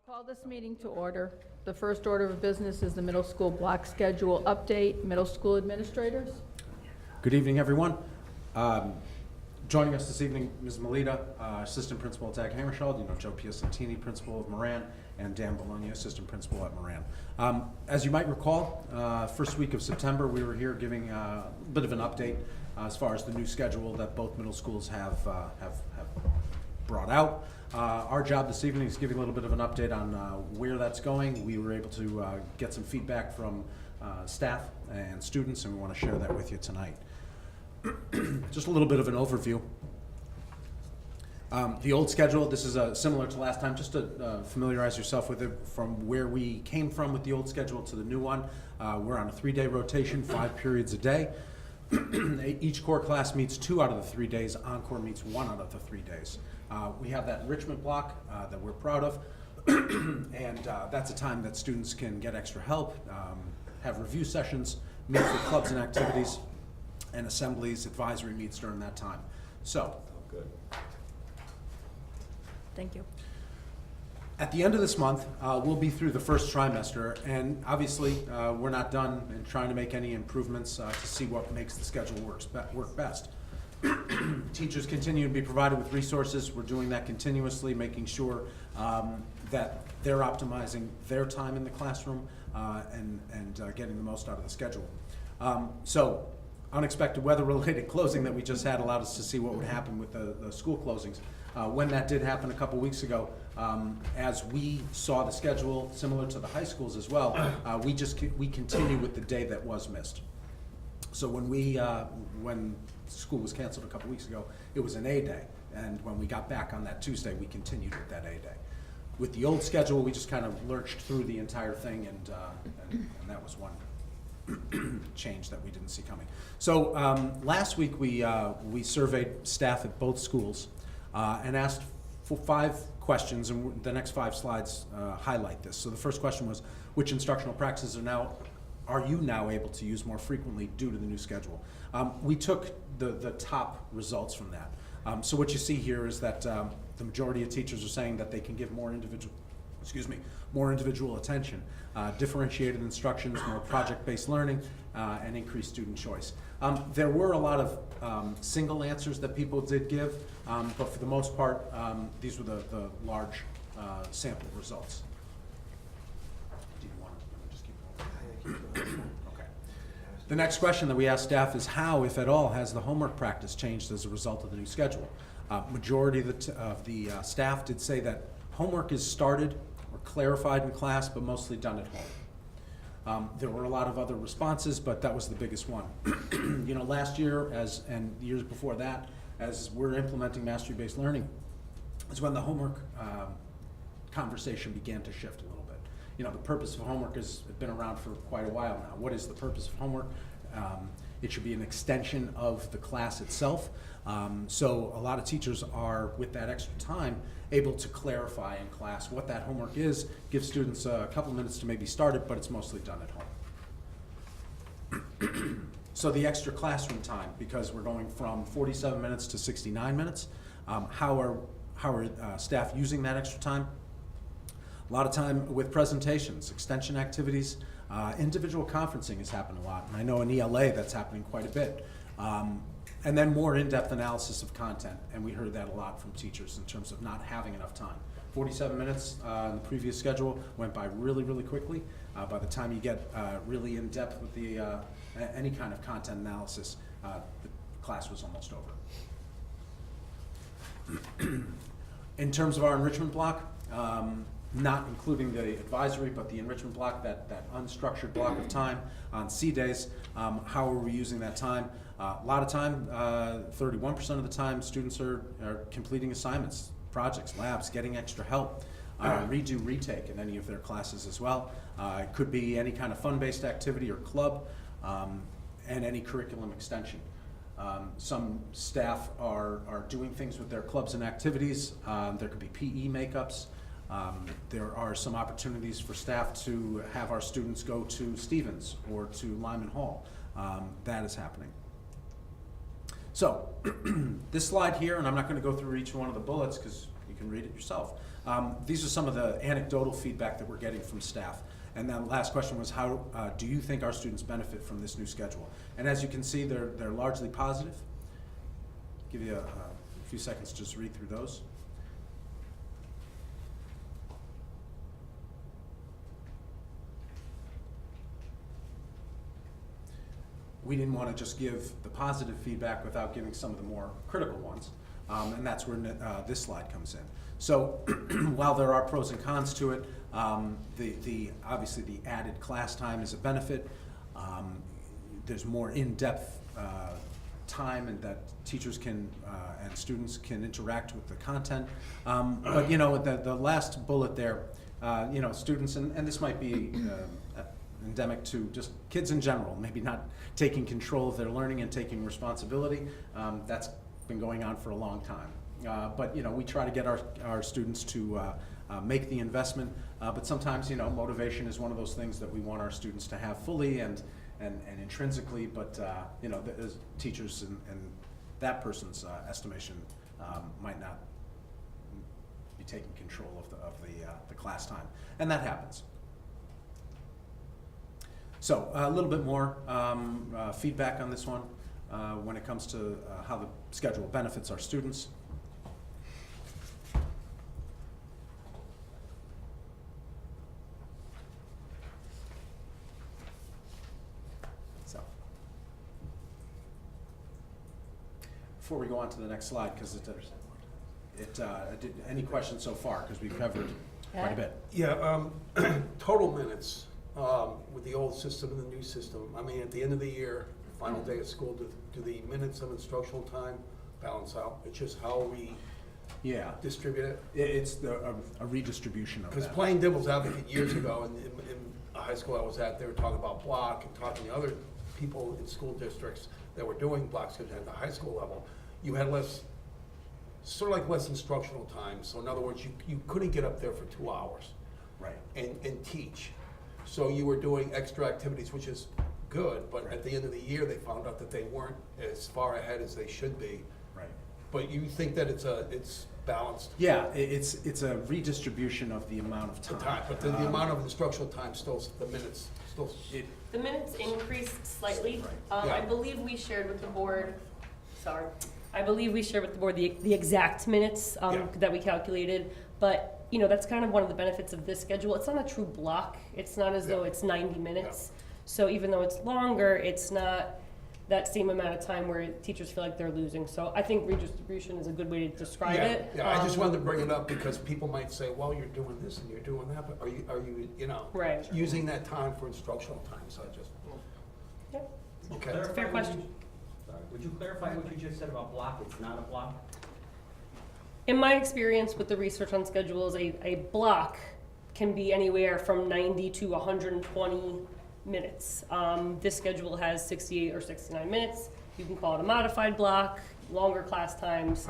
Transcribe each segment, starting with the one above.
Call this meeting to order. The first order of business is the middle school block schedule update. Middle school administrators. Good evening, everyone. Joining us this evening, Ms. Melita, Assistant Principal at Zach Hammarskjöld, Joe Piacentini, Principal of Moran, and Dan Bologna, Assistant Principal at Moran. As you might recall, first week of September, we were here giving a bit of an update as far as the new schedule that both middle schools have brought out. Our job this evening is giving a little bit of an update on where that's going. We were able to get some feedback from staff and students, and we want to share that with you tonight. Just a little bit of an overview. The old schedule, this is similar to last time, just to familiarize yourself with it from where we came from with the old schedule to the new one. We're on a 3-day rotation, 5 periods a day. Each core class meets 2 out of the 3 days. Encore meets 1 out of the 3 days. We have that enrichment block that we're proud of, and that's a time that students can get extra help, have review sessions, meet for clubs and activities, and assemblies, advisory meets during that time. So, good. Thank you. At the end of this month, we'll be through the first trimester, and obviously we're not done in trying to make any improvements to see what makes the schedule work best. Teachers continue to be provided with resources. We're doing that continuously, making sure that they're optimizing their time in the classroom and getting the most out of the schedule. So, unexpected weather-related closing that we just had allowed us to see what would happen with the school closings. When that did happen a couple weeks ago, as we saw the schedule similar to the high schools as well, we continue with the day that was missed. So when school was canceled a couple weeks ago, it was an A day, and when we got back on that Tuesday, we continued with that A day. With the old schedule, we just kind of lurched through the entire thing, and that was one change that we didn't see coming. So last week we surveyed staff at both schools and asked for 5 questions, and the next 5 slides highlight this. So the first question was, which instructional practices are you now able to use more frequently due to the new schedule? We took the top results from that. So what you see here is that the majority of teachers are saying that they can give more individual attention, differentiated instructions, more project-based learning, and increased student choice. There were a lot of single answers that people did give, but for the most part, these were the large sample results. Do you want to just keep going? Okay. The next question that we asked staff is how, if at all, has the homework practice changed as a result of the new schedule? Majority of the staff did say that homework is started or clarified in class, but mostly done at home. There were a lot of other responses, but that was the biggest one. Last year, and years before that, as we're implementing mastery-based learning, is when the homework conversation began to shift a little bit. The purpose of homework has been around for quite a while now. What is the purpose of homework? It should be an extension of the class itself. So a lot of teachers are, with that extra time, able to clarify in class what that homework is, give students a couple minutes to maybe start it, but it's mostly done at home. So the extra classroom time, because we're going from 47 minutes to 69 minutes, how are staff using that extra time? A lot of time with presentations, extension activities, individual conferencing has happened a lot, and I know in ELA that's happening quite a bit. And then more in-depth analysis of content, and we heard that a lot from teachers in terms of not having enough time. 47 minutes in the previous schedule went by really, really quickly. By the time you get really in-depth with the any kind of content analysis, the class was almost over. In terms of our enrichment block, not including the advisory, but the enrichment block, that unstructured block of time on C days, how are we using that time? A lot of time, 31% of the time, students are completing assignments, projects, labs, getting extra help, redo, retake in any of their classes as well. It could be any kind of fun-based activity or club, and any curriculum extension. Some staff are doing things with their clubs and activities. There could be PE makeups. There are some opportunities for staff to have our students go to Stevens or to Lyman Hall. That is happening. So, this slide here, and I'm not going to go through each one of the bullets because you You can read it yourself. These are some of the anecdotal feedback that we're getting from staff. And then last question was, how do you think our students benefit from this new schedule? And as you can see, they're largely positive. Give you a few seconds to just read through those. We didn't want to just give the positive feedback without giving some of the more critical ones, and that's where this slide comes in. So while there are pros and cons to it, obviously the added class time is a benefit. There's more in-depth time, and that teachers can and students can interact with the content. But you know, the last bullet there, you know, students, and this might be endemic to just kids in general, maybe not taking control of their learning and taking responsibility. That's been going on for a long time. But you know, we try to get our students to make the investment, but sometimes, you know, motivation is one of those things that we want our students to have fully and intrinsically, but you know, as teachers and that person's estimation might not be taking control of the class time, and that happens. So a little bit more feedback on this one when it comes to how the schedule benefits our students. So before we go on to the next slide, because any questions so far, because we've covered quite a bit. Yeah, total minutes with the old system and the new system. I mean, at the end of the year, final day of school, do the minutes of instructional time balance out? It's just how we distribute it? It's a redistribution of that. Because playing devil's advocate years ago in a high school I was at, they were talking about block and talking to other people in school districts that were doing block scheduling at the high school level. You had sort of like less instructional time. So in other words, you couldn't get up there for 2 hours. Right. And teach. So you were doing extra activities, which is good, but at the end of the year, they found out that they weren't as far ahead as they should be. Right. But you think that it's balanced? Yeah, it's a redistribution of the amount of time. But the amount of instructional time still, the minutes still. The minutes increased slightly. Right. Yeah. I believe we shared with the board, the exact minutes that we calculated, but you know, that's kind of one of the benefits of this schedule. It's not a true block. It's not as though it's 90 minutes. So even though it's longer, it's not that same amount of time where teachers feel like they're losing. So I think redistribution is a good way to describe it. Yeah, I just wanted to bring it up because people might say, well, you're doing this and you're doing that, but are you Right. using that time for instructional time? So I just, Yeah. okay. It's a fair question. Sorry, would you clarify what you just said about block? It's not a block? In my experience with the research on schedules, a block can be anywhere from 90 to 120 minutes. This schedule has 68 or 69 minutes. You can call it a modified block, longer class times.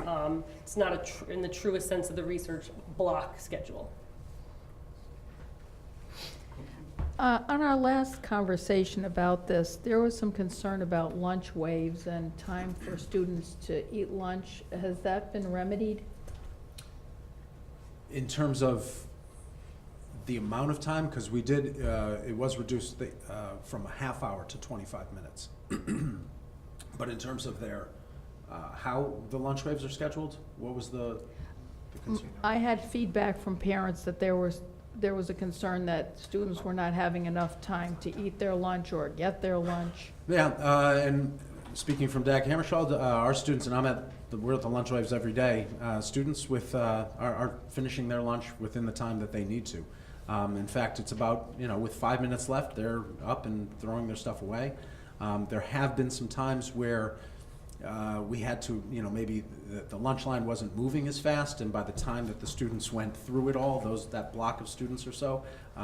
It's not in the truest sense of the research block schedule. On our last conversation about this, there was some concern about lunch waves and time for students to eat lunch. Has that been remedied? In terms of the amount of time, because we did, it was reduced from a half hour to 25 minutes. But in terms of their, how the lunch waves are scheduled, what was the concern? I had feedback from parents that there was a concern that students were not having enough time to eat their lunch or get their lunch. Yeah, and speaking from Dag Hammarskjöld, our students, and we're at the lunch waves every day, students are finishing their lunch within the time that they need to. In fact, it's about, with 5 minutes left, they're up and throwing their stuff away. There have been some times where we had to, maybe the lunch line wasn't moving as fast, and by the time that the students went through it all, that block of students or so,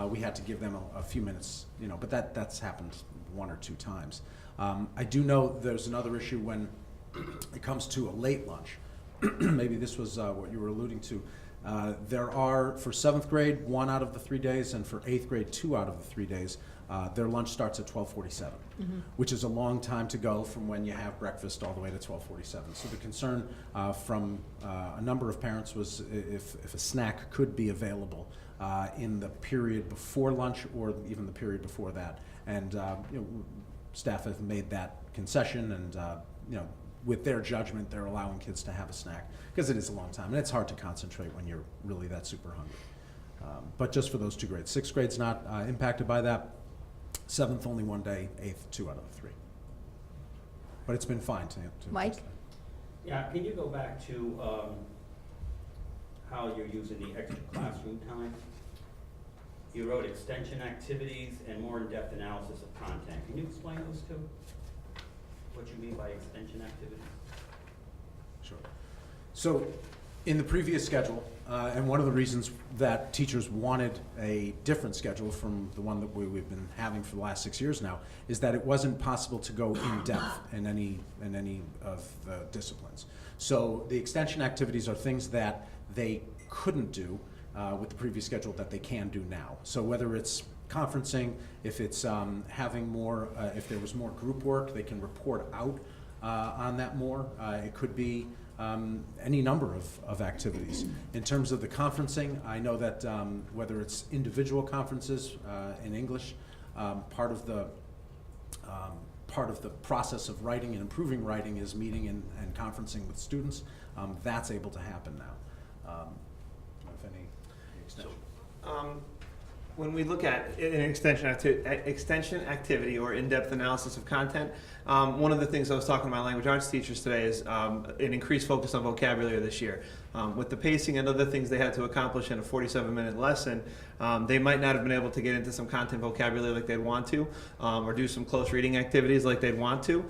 we had to give them a few minutes, but that's happened 1 or 2 times. I do know there's another issue when it comes to a late lunch. Maybe this was what you were alluding to. There are, for 7th grade, 1 out of the 3 days, and for 8th grade, 2 out of the 3 days, their lunch starts at 12:47, which is a long time to go from when you have breakfast all the way to 12:47. So the concern from a number of parents was if a snack could be available in the period before lunch or even the period before that. And staff have made that concession, and with their judgment, they're allowing kids to have a snack because it is a long time, and it's hard to concentrate when you're really that super hungry. But just for those 2 grades. 6th grade's not impacted by that. 7th, only 1 day. 8th, 2 out of the 3. But it's been fine to Mike? Yeah, can you go back to how you're using the extra classroom time? You wrote extension activities and more in-depth analysis of content. Can you explain those two? What you mean by extension activities? Sure. So in the previous schedule, and one of the reasons that teachers wanted a different schedule from the one that we've been having for the last 6 years now, is that it wasn't possible to go in depth in any of the disciplines. So the extension activities are things that they couldn't do with the previous schedule that they can do now. So whether it's conferencing, if it's having more, if there was more group work, they can report out on that more. It could be any number of activities. In terms of the conferencing, I know that whether it's individual conferences in English, part of the process of writing and improving writing is meeting and conferencing with students. That's able to happen now. If any extension. When we look at an extension activity or in-depth analysis of content, one of the things I was talking to my language arts teachers today is an increased focus on vocabulary this year. With the pacing and other things they had to accomplish in a 47-minute lesson, they might not have been able to get into some content vocabulary like they'd want to, or do some close reading activities like they'd want to.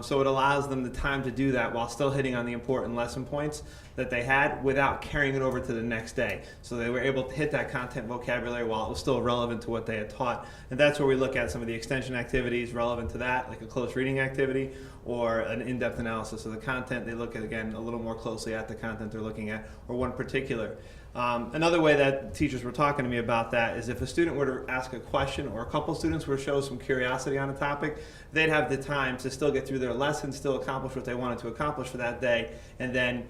So it allows them the time to do that while still hitting on the important lesson points that they had without carrying it over to the next day. So they were able to hit that content vocabulary while it was still relevant to what they had taught. And that's where we look at some of the extension activities relevant to that, like a close reading activity or an in-depth analysis of the content. They look at, again, a little more closely at the content they're looking at, or one particular. Another way that teachers were talking to me about that is if a student were to ask a question or a couple students were to show some curiosity on a topic, they'd have the time to still get through their lesson, still accomplish what they wanted to accomplish for that day, and then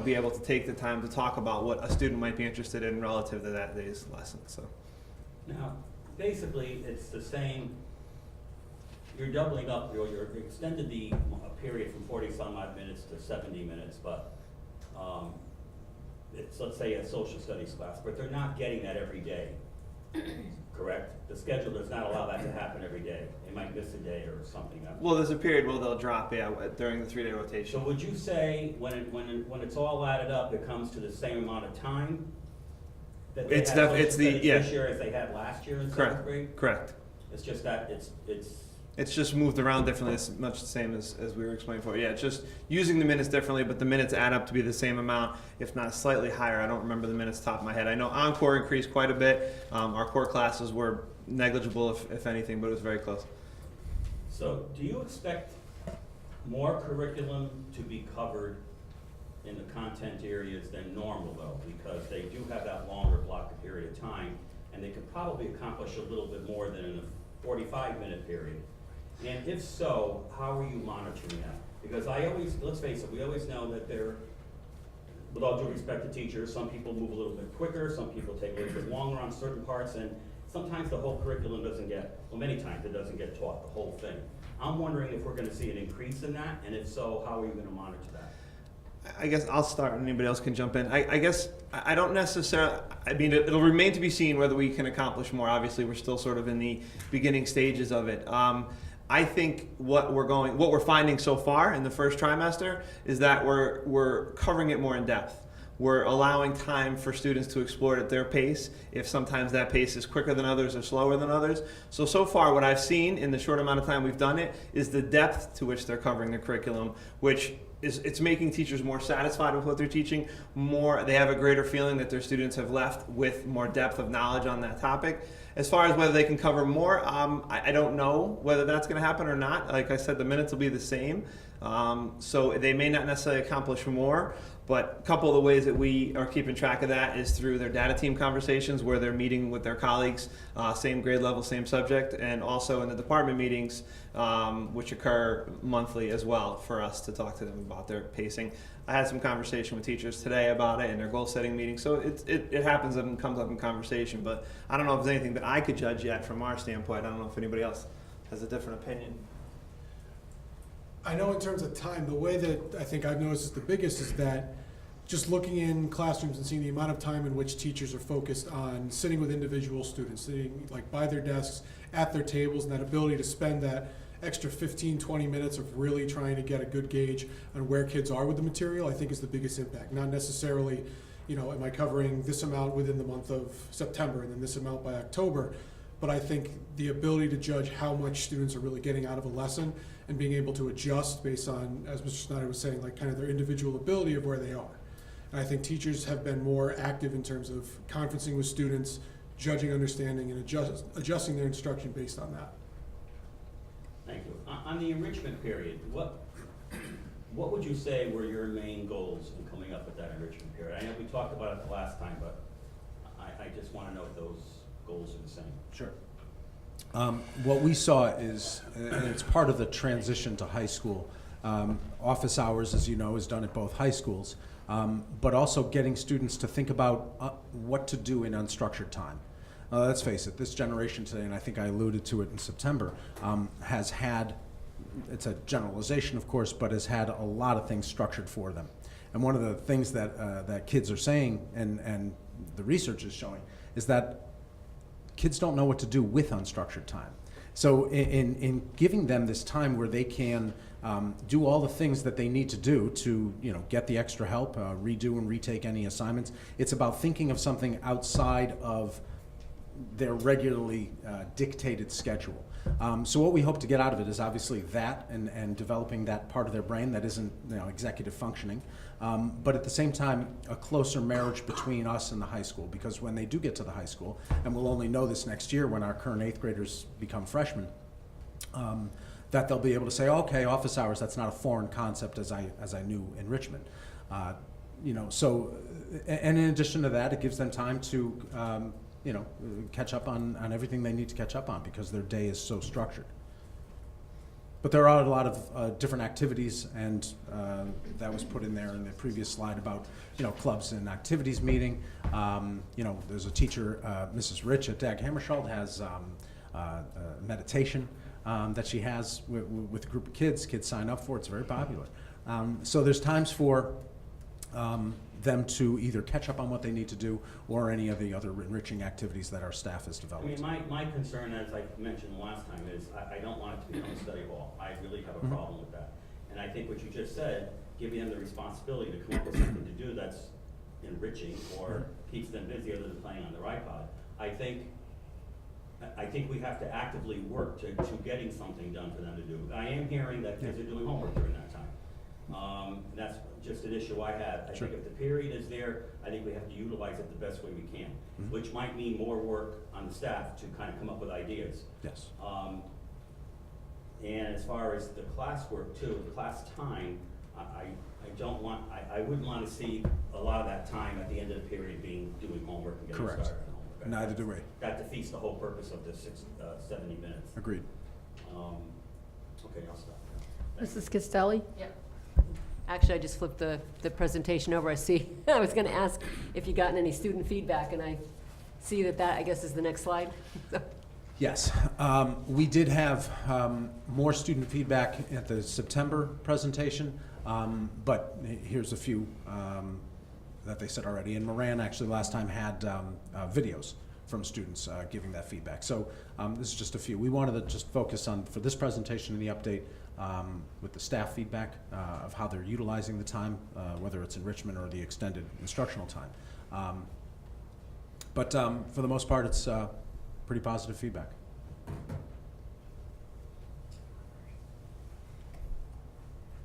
be able to take the time to talk about what a student might be interested in relative to that day's lesson. So, Now, basically, it's the same. You're doubling up, you're extended the period from 40-some odd minutes to 70 minutes, but it's, let's say, a social studies class, but they're not getting that every day, correct? The schedule does not allow that to happen every day. They might miss a day or something. well, there's a period where they'll drop, during the 3-day rotation. So would you say when it's all added up, it comes to the same amount of time that they It's had social it's the- studies yeah. this year as they had last year in 7th Correct. grade? Correct. It's just that It's just moved around differently. It's much the same as we were explaining before. Yeah, it's just using the minutes differently, but the minutes add up to be the same amount, if not slightly higher. I don't remember the minutes top of my head. I know Encore increased quite a bit. Our core classes were negligible, if anything, but it was very close. So do you expect more curriculum to be covered in the content areas than normal though? Because they do have that longer block period of time, and they could probably accomplish a little bit more than in a 45-minute period. And if so, how are you monitoring that? Because let's face it, we always know that with all due respect to teachers, some people move a little bit quicker, some people take a little bit longer on certain parts, and sometimes the whole curriculum many times it doesn't get taught, the whole thing. I'm wondering if we're gonna see an increase in that, and if so, how are you gonna monitor that? I guess I'll start and anybody else can jump in. I guess I don't necessarily, it'll remain to be seen whether we can accomplish more. Obviously, we're still sort of in the beginning stages of it. I think what we're finding so far in the first trimester is that we're covering it more in depth. We're allowing time for students to explore it at their pace, if sometimes that pace is quicker than others or slower than others. So far what I've seen in the short amount of time we've done it is the depth to which they're covering the curriculum, which it's making teachers more satisfied with what they're teaching. They have a greater feeling that their students have left with more depth of knowledge on that topic. As far as whether they can cover more, I don't know whether that's going to happen or not. Like I said, the minutes will be the same, so they may not necessarily accomplish more. But a couple of the ways that we are keeping track of that is through their data team conversations, where they're meeting with their colleagues, same grade level, same subject, and also in the department meetings, which occur monthly as well, for us to talk to them about their pacing. I had some conversation with teachers today about it in their goal setting meeting, so it happens and comes up in conversation, but I don't know if there's anything that I could judge yet from our standpoint. I don't know if anybody else has a different opinion. I know in terms of time, the way that I think I've noticed is the biggest is that just looking in classrooms and seeing the amount of time in which teachers are focused on sitting with individual students, sitting like by their desks, at their tables, and that ability to spend that extra 15, 20 minutes of really trying to get a good gauge on where kids are with the material, I think is the biggest impact. Not necessarily, am I covering this amount within the month of September and then this amount by October, but I think the ability to judge how much students are really getting out of a lesson and being able to adjust based on, as Mr. Snyder was saying, like kind of their individual ability of where they are. And I think teachers have been more active in terms of conferencing with students, judging understanding, and adjusting their instruction based on that. Thank you. On the enrichment period, what would you say were your main goals in coming up with that enrichment period? I know we talked about it the last time, but I just want to know if those goals are the same. Sure. What we saw is, and it's part of the transition to high school, office hours, as you know, is done at both high schools, but also getting students to think about what to do in unstructured time. Let's face it, this generation today, and I think I alluded to it in September, has had, it's a generalization of course, but has had a lot of things structured for them. And one of the things that kids are saying, and the research is showing, is that kids don't know what to do with unstructured time. So in giving them this time where they can do all the things that they need to do to get the extra help, redo and retake any assignments, it's about thinking of something outside of their regularly dictated schedule. So what we hope to get out of it is obviously that and developing that part of their brain that isn't executive functioning, but at the same time a closer marriage between us and the high school, because when they do get to the high school, and we'll only know this next year when our current 8th graders become freshmen, that they'll be able to say, okay, office hours, that's not a foreign concept as I knew enrichment. So, and in addition to that, it gives them time to catch up on everything they need to catch up on because their day is so structured. But there are a lot of different activities, and that was put in there in the previous slide about clubs and activities meeting. There's a teacher, Mrs. Rich at Dag Hammarskjöld, has meditation that she has with a group of kids. Kids sign up for it. It's very popular. So there's times for them to either catch up on what they need to do or any of the other enriching activities that our staff has developed. I mean, my concern, as I mentioned last time, is I don't want it to become a study hall. I really have a problem with that. And I think what you just said, giving them the responsibility to come up with something to do that's enriching or keeps them busy other than playing on their iPod, I think we have to actively work to getting something done for them to do. I am hearing that kids are doing homework during that time. That's just an issue I have. I think if the period is there, I think we have to utilize it the best way we can, which might mean more work on the staff to kind of come up with ideas. Yes. And as far as the classwork too, the class time, I wouldn't want to see a lot of that time at the end of the period being doing homework and getting Correct. started on homework. Neither do we. That defeats the whole purpose of the 70 minutes. Agreed. Okay, I'll stop. Mrs. Castelli? Yep. Actually, I just flipped the presentation over. I see, I was going to ask if you gotten any student feedback, and I see that I guess, is the next slide. So. Yes, we did have more student feedback at the September presentation, but here's a few that they said already. And Moran actually last time had videos from students giving that feedback. So this is just a few. We wanted to just focus on, for this presentation and the update, with the staff feedback of how they're utilizing the time, whether it's enrichment or the extended instructional time. But for the most part, it's pretty positive feedback.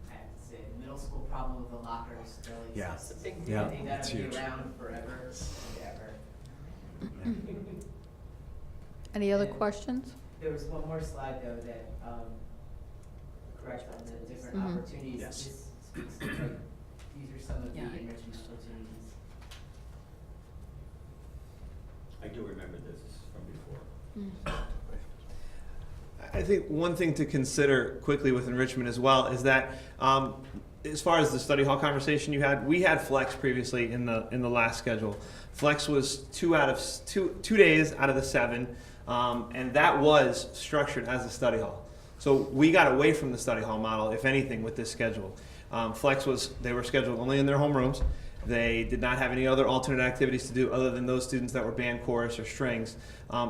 I have to say, the middle school project It's a big Yeah, deal. They it's gotta be huge. around forever and ever. Any other questions? There was one more slide though that, correct on the different Mhm. opportunities. Yes. This speaks to like, these are some of the Yeah. enrichment opportunities. I do remember this from before. I think one thing to consider quickly with enrichment as well is that as far as the study hall conversation you had, we had flex previously in the last schedule. Flex was two days out of the 7, and that was structured as a study hall. So we got away from the study hall model, if anything, with this schedule. Flex they were scheduled only in their homerooms. They did not have any other alternate activities to do other than those students that were band, chorus, or strings.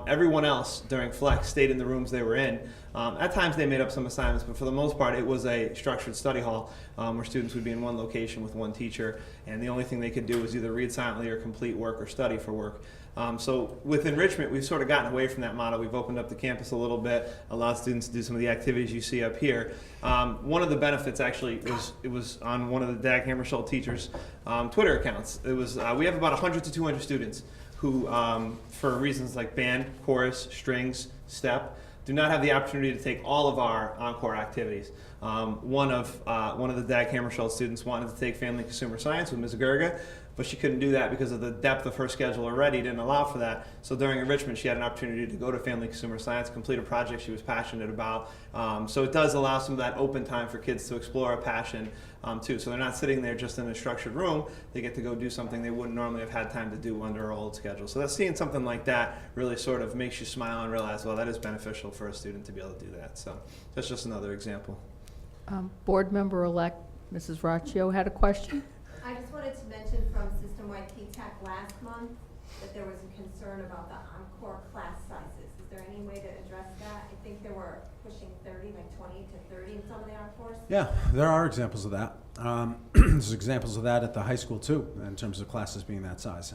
Everyone else during Flex stayed in the rooms they were in. At times they made up some assignments, but for the most part it was a structured study hall where students would be in one location with one teacher, and the only thing they could do was either read silently or complete work or study for work. So with enrichment, we've sort of gotten away from that model. We've opened up the campus a little bit, allowed students to do some of the activities you see up here. One of the benefits actually was on one of the Dag Hammarskjöld teachers' Twitter accounts. It was we have about 100 to 200 students who, for reasons like band, chorus, strings, step, do not have the opportunity to take all of our encore activities. One of the Dag Hammarskjöld students wanted to take Family Consumer Science with Ms. Gerga, but she couldn't do that because of the depth of her schedule already didn't allow for that. So during enrichment, she had an opportunity to go to Family Consumer Science, complete a project she was passionate about. So it does allow some of that open time for kids to explore a passion too. So they're not sitting there just in a structured room. They get to go do something they wouldn't normally have had time to do under our old schedule. So that's seeing something like that really sort of makes you smile and realize, well, that is beneficial for a student to be able to do that. So that's just another example. Board member-elect Mrs. Raccio had a question? I just wanted to mention from system-wide PTAC last month that there was a concern about the encore class sizes. Is there any way to address that? I think there were pushing 30, like 20 to 30 in some of the encores. Yeah, there are examples of that. There's examples of that at the high school too, in terms of classes being that size.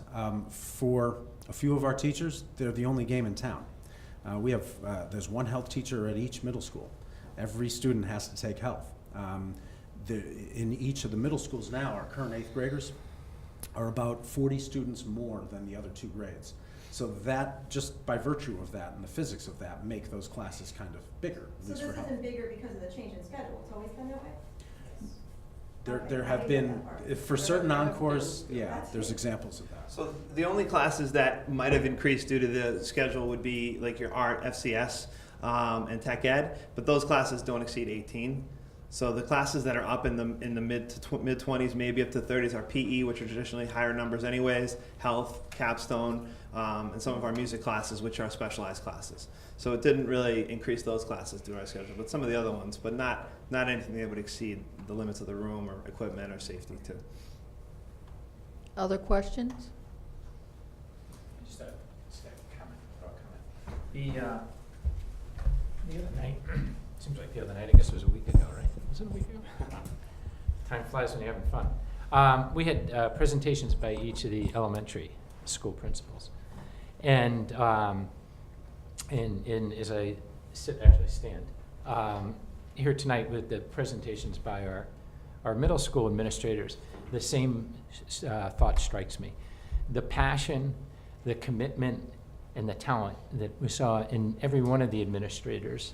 For a few of our teachers, they're the only game in town. We have, there's one health teacher at each middle school. Every student has to take health. In each of the middle schools now, our current 8th graders are about 40 students more than the other 2 grades. So that, just by virtue of that and the physics of that, make those classes kind of bigger, at So least this for health. isn't bigger because of the change in schedule. It's always been that way? There Okay, I have didn't been, get that part. if for certain encores, yeah, That's there's huge. examples of that. So the only classes that might have increased due to the schedule would be like your art, FCS, and tech ed, but those classes don't exceed 18. So the classes that are up in the mid 20s, maybe up to 30s, are PE, which are traditionally higher numbers anyways, health, capstone, and some of our music classes, which are specialized classes. So it didn't really increase those classes due to our schedule, but some of the other ones, but not anything that would exceed the limits of the room or equipment or safety too. Other questions? Just a comment, throw a comment. The other night, seems like the other night, I guess it was a week ago, right? Was it a week ago? Time flies when you're having fun. We had presentations by each of the elementary school principals. And as I stand here tonight with the presentations by our middle school administrators, the same thought strikes me. The passion, the commitment, and the talent that we saw in every one of the administrators,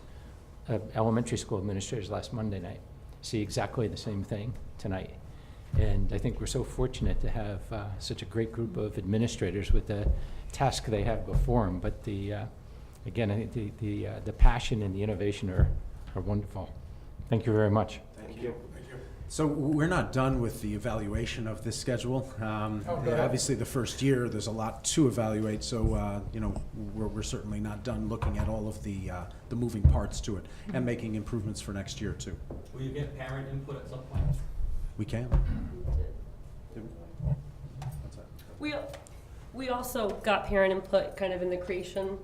elementary school administrators last Monday night, see exactly the same thing tonight. And I think we're so fortunate to have such a great group of administrators with the task they have before them. But again, I think the passion and the innovation are wonderful. Thank you very much. Thank you. So we're not done with the evaluation of this schedule. Go ahead. Obviously, the first year, there's a lot to evaluate, so we're certainly not done looking at all of the moving parts to it and making improvements for next year too. Will you get parent input at some point? We can. We also got parent input kind of in the creation,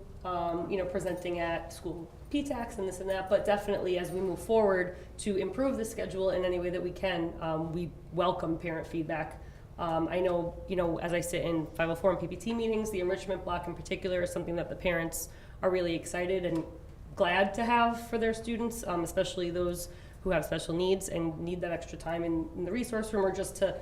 presenting at school PTACs and this and that, but definitely as we move forward to improve the schedule in any way that we can, we welcome parent feedback. I know, as I sit in 504 and PPT meetings, the enrichment block in particular is something that the parents are really excited and glad to have for their students, especially those who have special needs and need that extra time in the resource room, or just to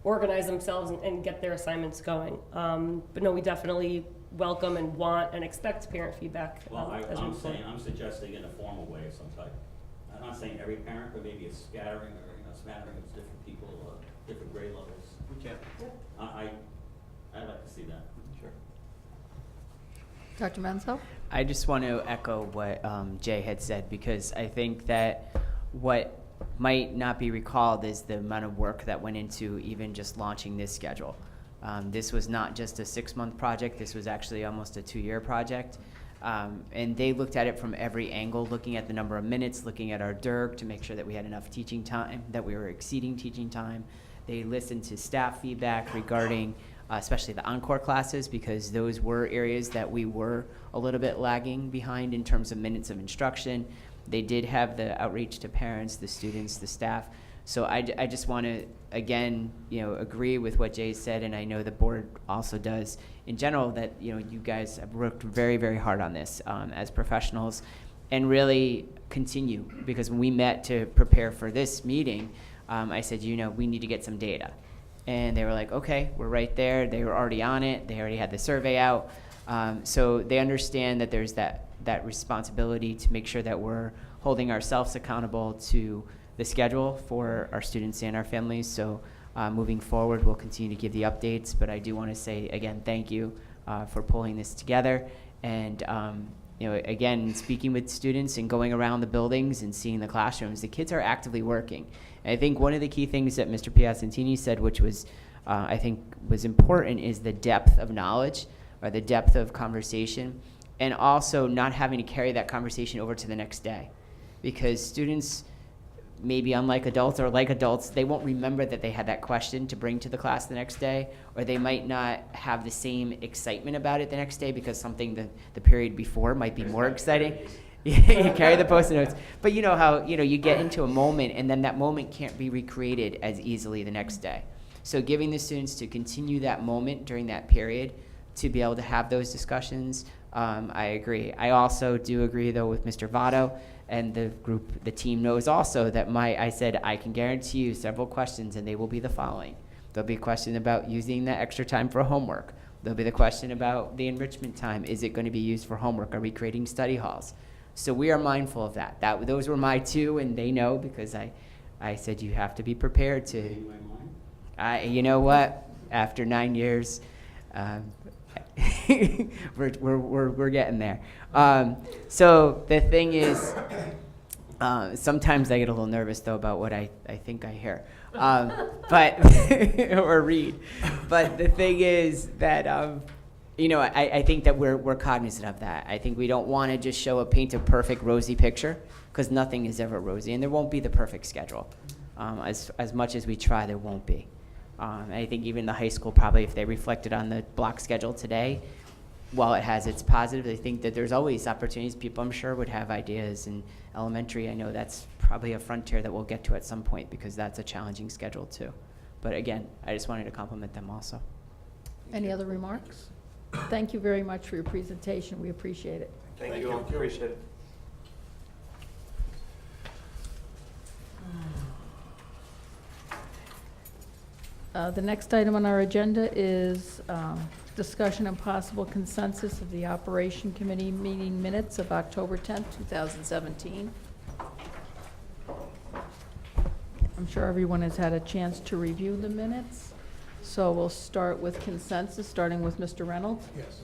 organize themselves and get their assignments going. But no, we definitely welcome and want and expect parent feedback. Well, As we move forward. I'm suggesting in a formal way of some type. I'm not saying every parent, but maybe a scattering or, smattering of different people, different grade levels. We can. I'd like to see that. Sure. Dr. Menzel? I just want to echo what Jay had said, because I think that what might not be recalled is the amount of work that went into even just launching this schedule. This was not just a 6-month project, this was actually almost a 2-year project. And they looked at it from every angle, looking at the number of minutes, looking at our DIRG to make sure that we had enough teaching time, that we were exceeding teaching time. They listened to staff feedback regarding especially the encore classes, because those were areas that we were a little bit lagging behind in terms of minutes of instruction. They did have the outreach to parents, the students, the staff. So I just want to, again, agree with what Jay said, and I know the board also does in general, that, you guys have worked very, very hard on this as professionals, and really continue, because when we met to prepare for this meeting, I said, we need to get some data. And they were like, okay, we're right there. They were already on it. They already had the survey out. So they understand that there's that responsibility to make sure that we're holding ourselves accountable to the schedule for our students and our families. So moving forward, we'll continue to give the updates. But I do want to say, again, thank you for pulling this together. And again, speaking with students and going around the buildings and seeing the classrooms, the kids are actively working. And I think one of the key things that Mr. Piacentini said, which was, I think was important, is the depth of knowledge, or the depth of conversation, and also not having to carry that conversation over to the next day. Because students, maybe unlike adults or like adults, they won't remember that they had that question to bring to the class the next day, or they might not have the same excitement about it the next day because something the period before might be more exciting. You carry the Post-it notes. But you know how, you get into a moment, and then that moment can't be recreated as easily the next day. So giving the students to continue that moment during that period to be able to have those discussions, I agree. I also do agree, though, with Mr. Votto, and the team knows also that I said I can guarantee you several questions, and they will be the following. There'll be a question about using that extra time for homework. There'll be the question about the enrichment time. Is it going to be used for homework? Are we creating study halls? So we are mindful of that. Those were my two, and they know, because I said you have to be prepared to. You know what? After 9 years, we're getting there. So the thing is, sometimes I get a little nervous though about what I think I hear, but or read. But the thing is that I think that we're cognizant of that. I think we don't want to just paint a perfect rosy picture, because nothing is ever rosy, and there won't be the perfect schedule. As much as we try, there won't be. I think even the high school, probably, if they reflected on the block schedule today, while it has its positives, I think that there's always opportunities. People, I'm sure, would have ideas. In elementary, I know that's probably a frontier that we'll get to at some point, because that's a challenging schedule too. But again, I just wanted to compliment them also. Any other remarks? Thank you very much for your presentation. We appreciate it. Thank you all. Appreciate it. The next item on our agenda is discussion and possible consensus of the Operation Committee meeting minutes of October 10th, 2017. I'm sure everyone has had a chance to review the minutes. So we'll start with consensus, starting with Mr. Reynolds. Yes.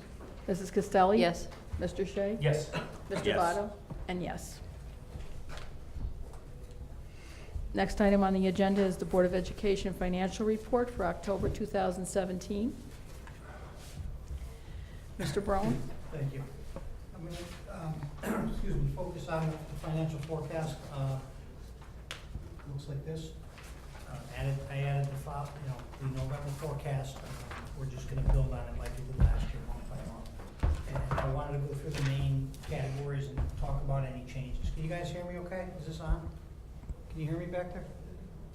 Mrs. Castelli? Yes. Mr. Shea? Yes. Mr. Yes. Votto? And yes. Next item on the agenda is the Board of Education financial report for October 2017. Mr. Brown? Thank you. I'm going to, focus on the financial forecast. Looks like this. I added the November forecast. We're just going to build on it like we did last year, month by month. And I wanted to go through the main categories and talk about any changes. Can you guys hear me okay? Is this on? Can you hear me back there?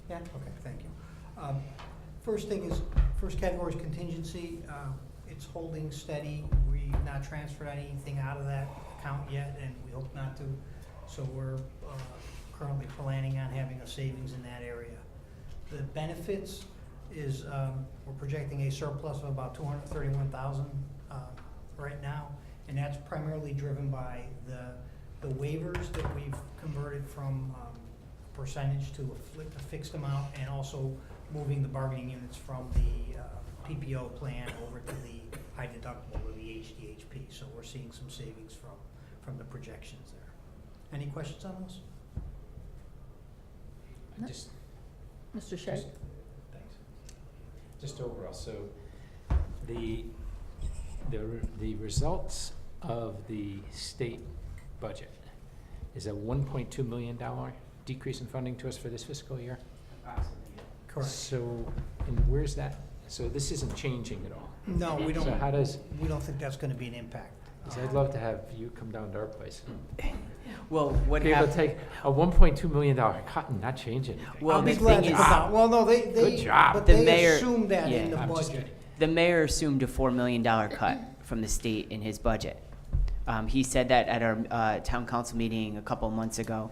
Yeah? Okay, thank you. First category is contingency. It's holding steady. We've not transferred anything out of that account yet, and we hope not to. So we're currently planning on having a savings in that area. The benefits, is, we're projecting a surplus of about 231,000 right now, and that's primarily driven by the waivers that we've converted from percentage to a fixed amount, and also moving the bargaining units from the PPO plan over to the high deductible or the HDHP. So we're seeing some savings from the projections there. Any questions on those? No. Just, Mr. Shea? thanks. Just overall, so the results of the state budget is a $1.2 million decrease in funding to us for this fiscal year? Correct. So, and where's that? So this isn't changing at all? No, we So how does, we don't think that's gonna be an impact. 'cause I'd love to have you come down to our place. Well, what Be able to happened? take a $1.2 million cut and not change anything. Well, I'll be the glad thing to is, come down. Well, no, they, Good job. but The they mayor- assumed that yeah, in the I'm just budget. kidding. the mayor assumed a $4 million cut from the state in his budget. He said that at our town council meeting a couple months ago,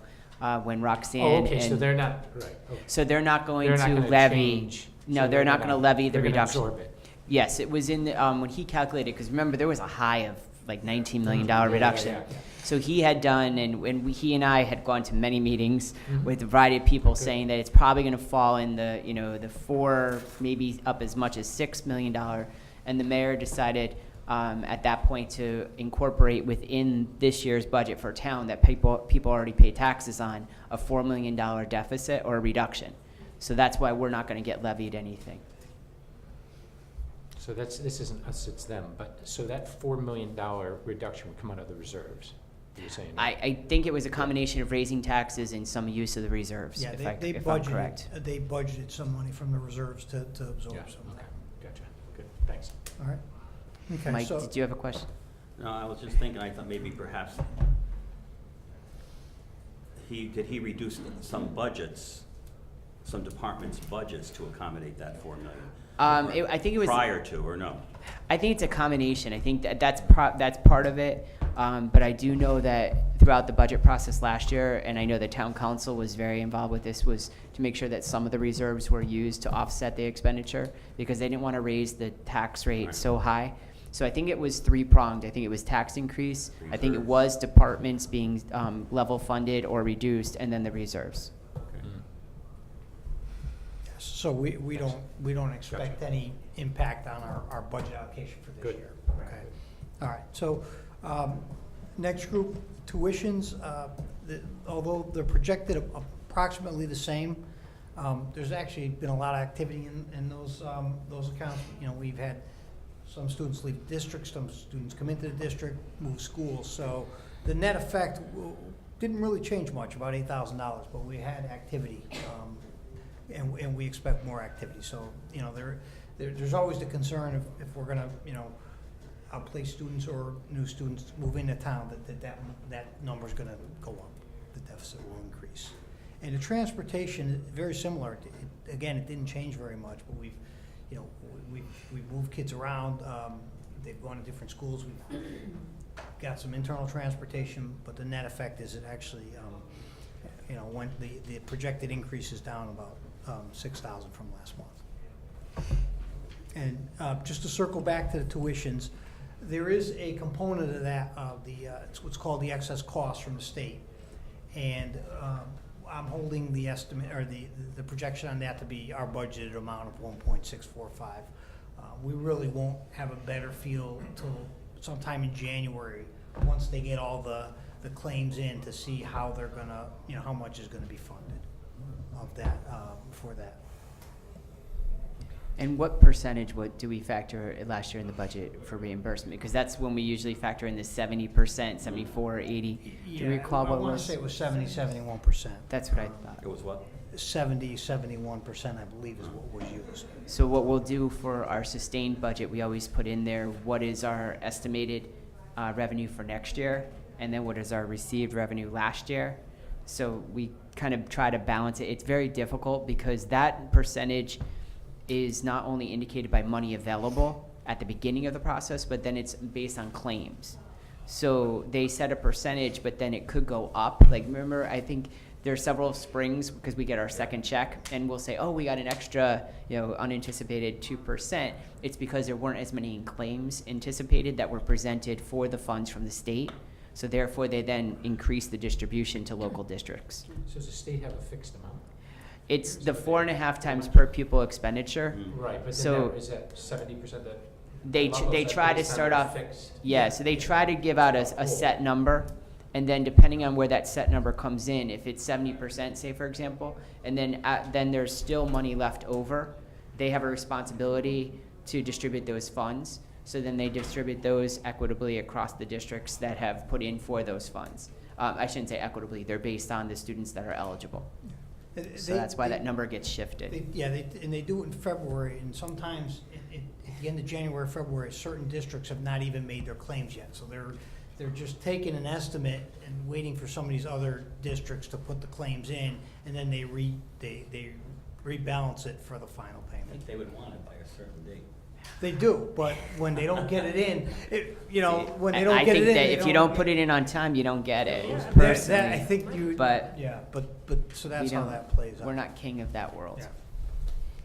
when Roxanne Oh, okay, so and- they're not, right, okay. so they're not going They're not to gonna levy. change. No, So they're not gonna levy the they're gonna reduction. absorb it. Yes, it was in the, when he calculated, because remember, there was a high of like $19 million Yeah, yeah, reduction. yeah. So he had done, and he and I had gone to many meetings Mhm. with a variety of people Good. saying that it's probably gonna fall in the, the 4, maybe up as much as $6 million. And the mayor decided, at that point to incorporate within this year's budget for town that people already pay taxes on, a $4 million deficit or a reduction. So that's why we're not gonna get levied anything. So this isn't us, it's them, but, so that $4 million reduction would come out of the reserves, you're saying? right? I think it was a combination of raising taxes and some use of the reserves, Yeah, if they I'm correct. budgeted, they budgeted some money from the reserves to absorb Yeah, some of okay, that. gotcha, good, thanks. All right. Okay, Mike, so, did you have a question? No, I was just thinking, I thought maybe perhaps did he reduce some budgets, some departments' budgets to accommodate that 4 million? I think it was. Prior to, or no? I think it's a combination. I think that's part of it. But I do know that throughout the budget process last year, and I know the town council was very involved with this, was to make sure that some of the reserves were used to offset the expenditure because they didn't want to raise the tax rate Right. so high. So I think it was three-pronged. I think it was tax increase. I think it Reserves. was departments being level funded or reduced, and then the reserves. Okay. so we don't expect any impact on our budget allocation for this Good. year. Okay. All right, so, next group, tuitions, although they're projected approximately the same, there's actually been a lot of activity in those accounts. You know, we've had some students leave the district, some students come into the district, move schools. So the net effect didn't really change much, about $8,000, but we had activity, and we expect more activity. So, you know, there's always the concern if we're gonna, outplace students or new students move into town, that number's gonna go up, the deficit will increase. And the transportation, very similar. Again, it didn't change very much, but we've moved kids around. They've gone to different schools. We've got some internal transportation, but the net effect is it actually, when the projected increase is down about 6,000 from last month. And just to circle back to the tuitions, there is a component of that, it's what's called the excess cost from the state. And I'm holding the estimate, or the projection on that to be our budgeted amount of 1.645. We really won't have a better feel until sometime in January, once they get all the claims in, to see how they're gonna, how much is gonna be funded of that, for that. And what percentage do we factor last year in the budget for reimbursement? Because that's when we usually factor in the 70%, 74, 80. Do you recall what it I wanna was? say it was 70-71%. That's what I thought. It was what? 70-71%, I believe, is what was used. So what we'll do for our sustained budget, we always put in there what is our estimated revenue for next year, and then what is our received revenue last year. So we kind of try to balance it. It's very difficult because that percentage is not only indicated by money available at the beginning of the process, but then it's based on claims. So they set a percentage, but then it could go up. Like, remember, I think there are several springs because we get our second check and we'll say, oh, we got an extra, unanticipated 2%. It's because there weren't as many claims anticipated that were presented for the funds from the state. So therefore, they then increase the distribution to local districts. So does the state have a fixed amount? It's the 4.5 times per pupil expenditure. Right, but So- then that, is that 70% that? They try to start off, yeah, so they try to give out a set number, and then depending on where that set number comes in, if it's 70%, say for example, and then there's still money left over, they have a responsibility to distribute those funds. So then they distribute those equitably across the districts that have put in for those funds. I shouldn't say equitably, they're based on the students that are eligible. So that's why that number gets shifted. And they do it in February, and sometimes at the end of January, February, certain districts have not even made their claims yet. So they're just taking an estimate and waiting for some of these other districts to put the claims in, and then they rebalance it for the final I payment. think they would want it by a certain date. They do, but when they don't get it in, when they I don't get it in. think that they if you don't put it in on time, you don't get it, That, I personally. think you, But yeah, but, so that's we how don't- that plays out. We're not king of that world. Yeah.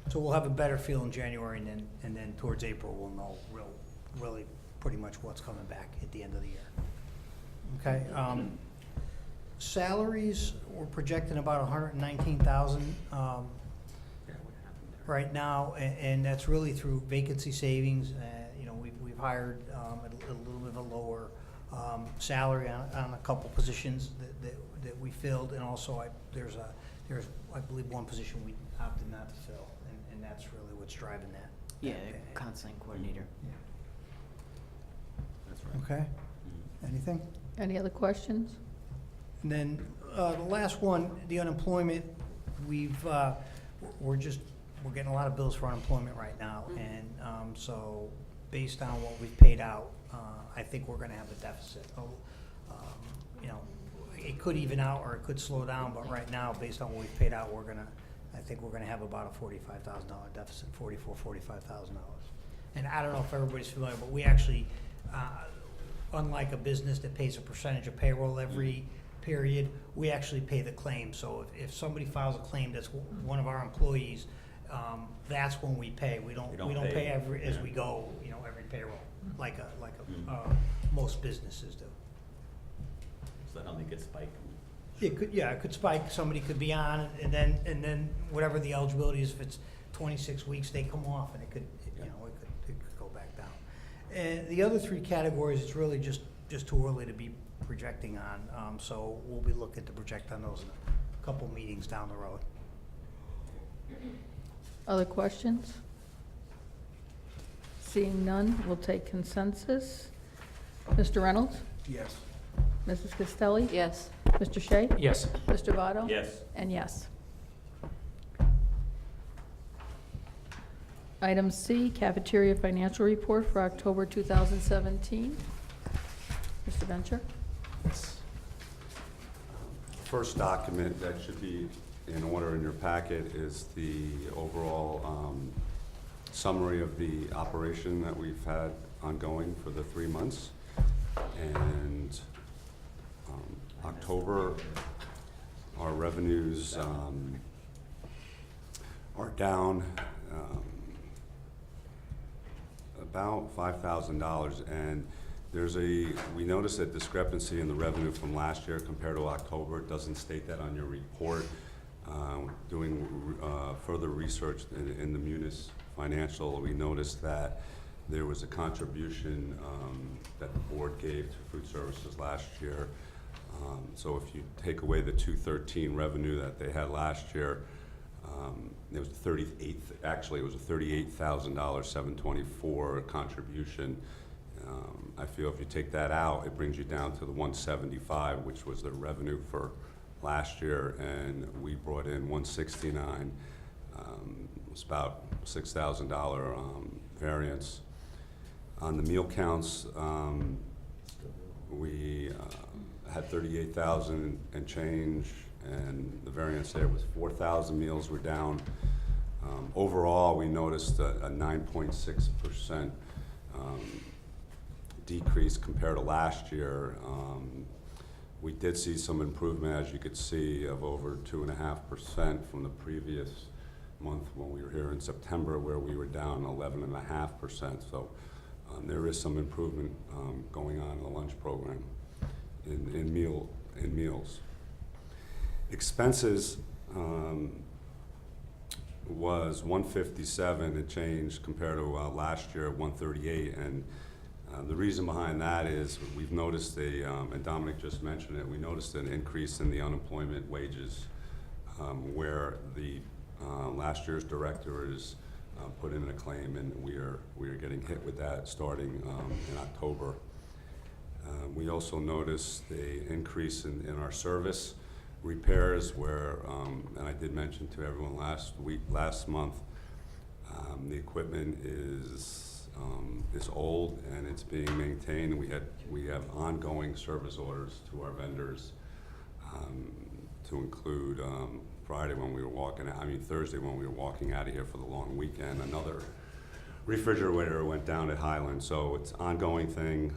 So we'll have a better feel in January, and then towards April, we'll know really pretty much what's coming back at the end of the year. Okay, salaries, we're projecting about 119,000, right now, and that's really through vacancy savings. We've hired a little bit of a lower salary on a couple positions that we filled, and also there's I believe one position we opted not to fill, and that's really what's driving that. Yeah, the counseling coordinator. That's right. Okay, anything? Any other questions? And then the last one, the unemployment, we're getting a lot of bills for unemployment right now, and so based on what we've paid out, I think we're going to have a deficit. It could even out or it could slow down, but right now, based on what we've paid out, I think we're going to have about a $45,000 deficit, $45,000. And I don't know if everybody's familiar, but we actually, unlike a business that pays a percentage of payroll every period, we actually pay the claim. So if somebody files a claim that's one of our employees, that's when we pay. We don't pay as we go, every payroll, like most businesses do. So that only gets spiked. It could spike. Somebody could be on, and then whatever the eligibility is, if it's 26 weeks, they come off, and it could go back down. And the other three categories, it's really just too early to be projecting on. So we'll be looking to project on those in a couple meetings down the road. Other questions? Seeing none, we'll take consensus. Mr. Reynolds? Yes. Mrs. Castelli? Yes. Mr. Shea? Yes. Mr. Votto? Yes. And yes. Item C, cafeteria financial report for October 2017. Mr. Venture? First document that should be in order in your packet is the overall summary of the operation that we've had ongoing for the 3 months. And October, our revenues are down about $5,000, and we noticed a discrepancy in the revenue from last year compared to October. It doesn't state that on your report. Doing further research in the Munis Financial, we noticed that there was a contribution that the board gave to food services last year. So if you take away the $213 revenue that they had last year, it was actually it was a $38,000 724 contribution. I feel if you take that out, it brings you down to the 175, which was the revenue for last year, and we brought in 169. It was about $6,000 variance. On the meal counts, we had 38,000 and change, and the variance there was 4,000 meals were down. Overall, we noticed a 9.6% decrease compared to last year. We did see some improvement, as you could see, of over 2.5% from the previous month when we were here in September, where we were down 11.5%. So there is some improvement going on in the lunch program in meals. Expenses was 157. It changed compared to last year at 138, and the reason behind that is we've noticed and Dominic just mentioned it, we noticed an increase in the unemployment wages where the last year's director is put in a claim, and we are getting hit with that starting in October. We also noticed an increase in our service repairs where, and I did mention to everyone last month, the equipment is old and it's being maintained. We have ongoing service orders to our vendors to include Thursday when we were walking out of here for the long weekend. Another refrigerator went down at Highland, so it's an ongoing thing.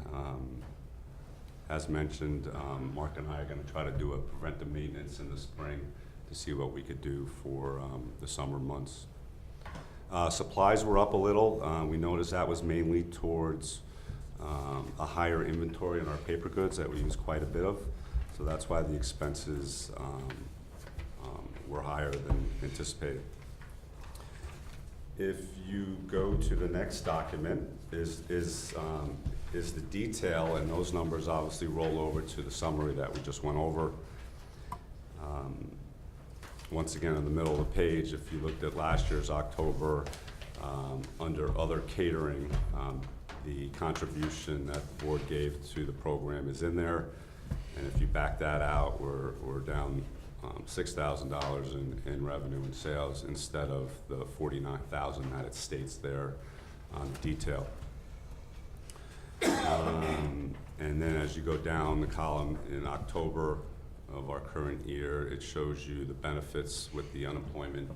As mentioned, Mark and I are going to try to do a preventive maintenance in the spring to see what we could do for the summer months. Supplies were up a little. We noticed that was mainly towards a higher inventory in our paper goods that we use quite a bit of. So that's why the expenses were higher than anticipated. If you go to the next document, is the detail, and those numbers obviously roll over to the summary that we just went over. Once again, in the middle of the page, if you looked at last year's October, under other catering, the contribution that the board gave to the program is in there. And if you back that out, we're down $6,000 in revenue and sales instead of the $49,000 that it states there on the detail. And then as you go down the column in October of our current year, it shows you the benefits with the unemployment.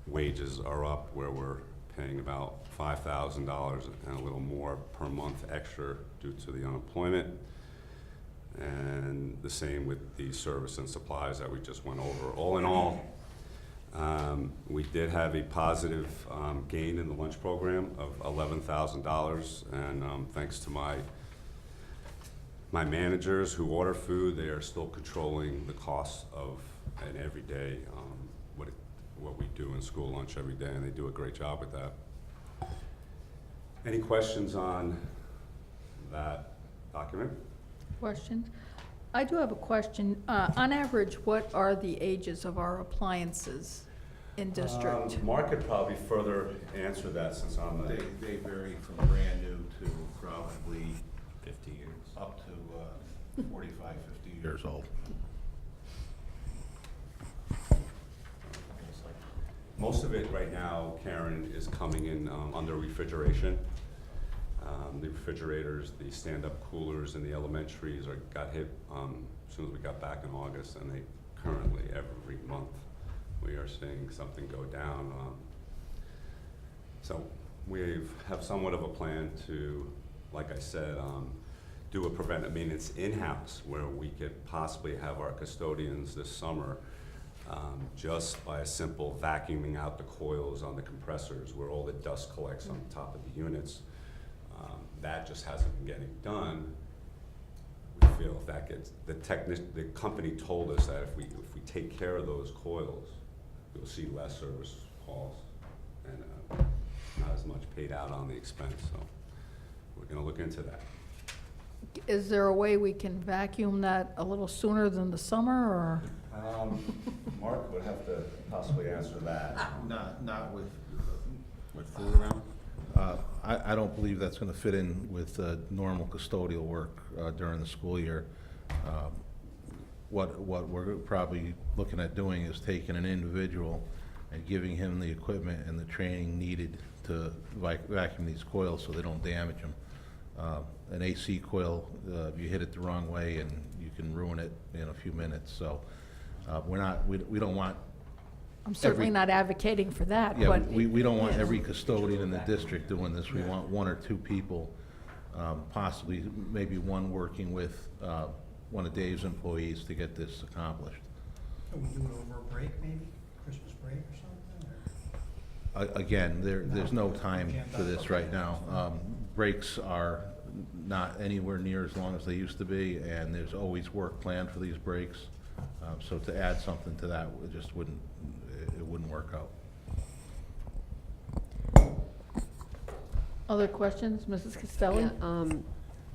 Wages are up where we're paying about $5,000 and a little more per month extra due to the unemployment. And the same with the service and supplies that we just went over. All in all, we did have a positive gain in the lunch program of $11,000, and thanks to my managers who order food, they are still controlling the costs of an everyday what we do in school lunch every day, and they do a great job with that. Any questions on that document? Questions? I do have a question. On average, what are the ages of our appliances in district? Mark could probably further answer that since I'm the... They vary from brand new to probably 50 years. up to 45, 50 years old. Most of it right now, Karen, is coming in under refrigeration. The refrigerators, the stand-up coolers in the elementaries got hit as soon as we got back in August, and they currently, every month, we are seeing something go down. So we have somewhat of a plan to, like I said, do a preventive maintenance in-house where we could possibly have our custodians this summer just by a simple vacuuming out the coils on the compressors where all the dust collects on top of the units. That just hasn't been getting done. We feel if that gets, the company told us that if we take care of those coils, you'll see less service calls and not as much paid out on the expense. So we're going to look into that. Is there a way we can vacuum that a little sooner than the summer, or? Mark would have to possibly answer that. Not with food around. I don't believe that's going to fit in with normal custodial work during the school year. What we're probably looking at doing is taking an individual and giving him the equipment and the training needed to vacuum these coils so they don't damage them. An AC coil, you hit it the wrong way and you can ruin it in a few minutes. So we don't want. I'm certainly not advocating for that, Yeah, but. we don't want every custodian in the district doing this. We want one or two people Possibly, maybe one working with one of Dave's employees to get this accomplished. Can we do it over a break, maybe? Christmas break or something, or? Again, there's no time for this right now. Breaks are not anywhere near as long as they used to be, and there's always work planned for these breaks. So to add something to that, it just wouldn't work out. Other questions, Mrs. Costelli? Yeah,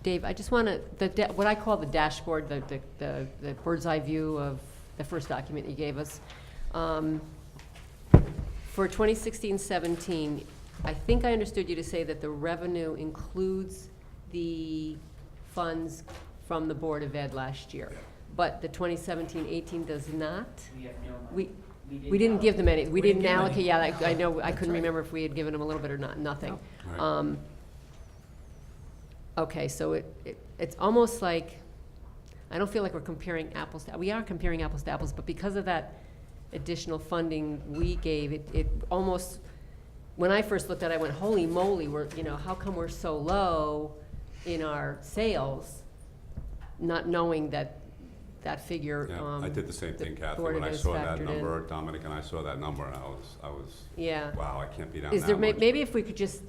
Dave, I just want to, what I call the dashboard, the bird's eye view of the first document you gave us. For 2016-17, I think I understood you to say that the revenue includes the funds from the Board of Ed last year, but the 2017-18 does not? We didn't give them any, we didn't allocate, yeah, I know, I couldn't remember if we had given them a little bit or not, nothing. Right. Okay, so it's almost like, I don't feel like we're comparing apples to, we are comparing apples to apples, but because of that additional funding we gave, it almost, when I first looked at it, I went, holy moly, how come we're so low in our sales, not knowing that figure. Yeah, I did the same thing, Kathy. Board When I of Ed's saw that factored number, Dominic and I saw that number, and I was, Yeah. wow, I can't be down Is that there, much. maybe if we could just,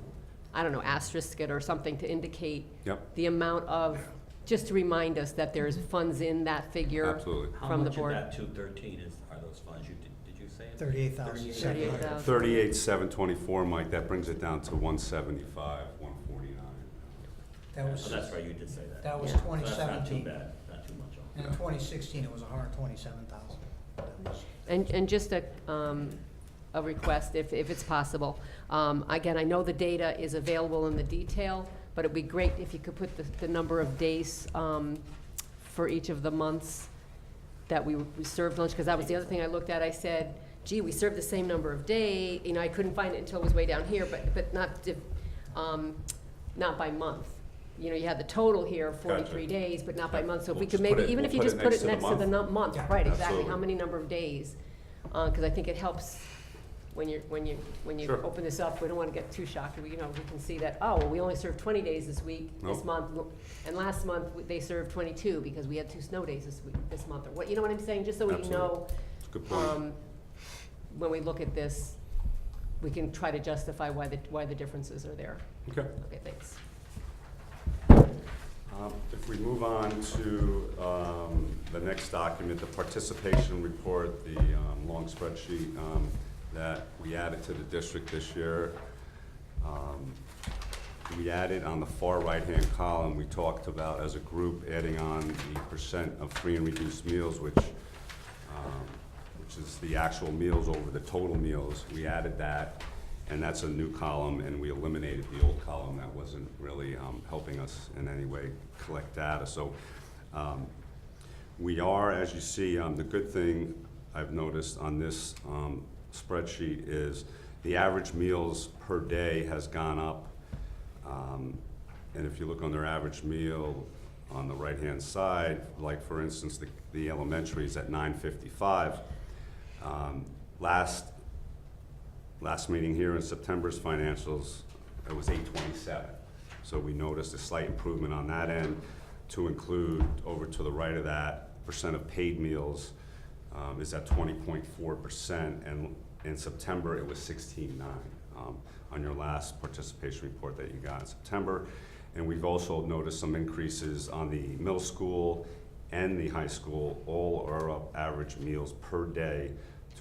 I don't know, asterisk it or something to indicate Yep. the amount of, just to remind us that there's funds in that figure Absolutely. from the board. How much of that 213 are those funds? Did you say it? 38,000. 38,000. 38,724, Mike, that brings it down to 175, 149. That was, So that's right, you did say that. that was Yeah. So that's not too 2017. bad, not too much off. And in 2016, it was 127,000. And just a request, if it's possible. Again, I know the data is available in the detail, but it'd be great if you could put the number of days for each of the months that we served lunch, because that was the other thing I looked at. I said, gee, we served the same number of days. I couldn't find it until it was way down here, but not by month. You had the total here, 43 Gotcha. days, but not by month. So if We'll we could just maybe, put it- even if you we'll just put it next to the month. month, Yeah. right, exactly, Absolutely. how many number of days? Because I think it helps when you Sure. open this up. We don't want to get too shocked. We can see that, oh, well, we only served 20 days this week, this Nope. month, and last month they served 22 because we had 2 snow days this month, or what, you know what I'm saying? Just so we Absolutely. know, It's a good point. when we look at this, we can try to justify why the differences are there. Okay. Okay, thanks. If we move on to the next document, the participation report, the long spreadsheet that we added to the district this year. We added on the far right-hand column, we talked about as a group adding on the percent of free and reduced meals, which is the actual meals over the total meals. We added that, and that's a new column, and we eliminated the old column that wasn't really helping us in any way collect data. So we are, as you see, the good thing I've noticed on this spreadsheet is the average meals per day has gone up. And if you look on their average meal on the right-hand side, like for instance, the elementary is at $9.55. Last meeting here in September's financials, it was $8.27. So we noticed a slight improvement on that end. To include over to the right of that, percent of paid meals is at 20.4%, and in September it was 16.9 on your last participation report that you got in September. And we've also noticed some increases on the middle school and the high school. All are up average meals per day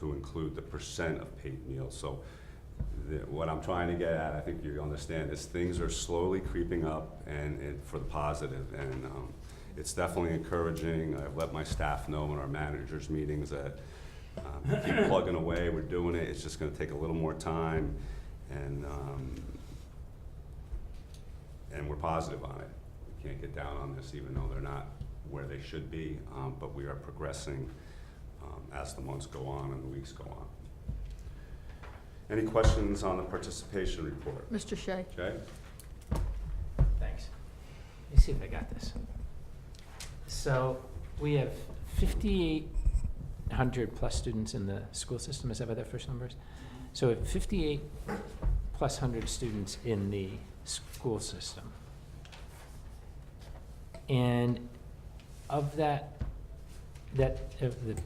to include the percent of paid meals. So what I'm trying to get at, I think you understand, is things are slowly creeping up and for the positive. And it's definitely encouraging. I've let my staff know in our managers meetings that keep plugging away, we're doing it. It's just gonna take a little more time, and we're positive on it. We can't get down on this even though they're not where they should be, but we are progressing as the months go on and the weeks go on. Any questions on the participation report? Mr. Shea? Jay? Thanks. Let me see if I got this. So we have 5,800 plus students in the school system. Is that what that first number is? So we have 58 plus 100 students in the school system. And of that, of the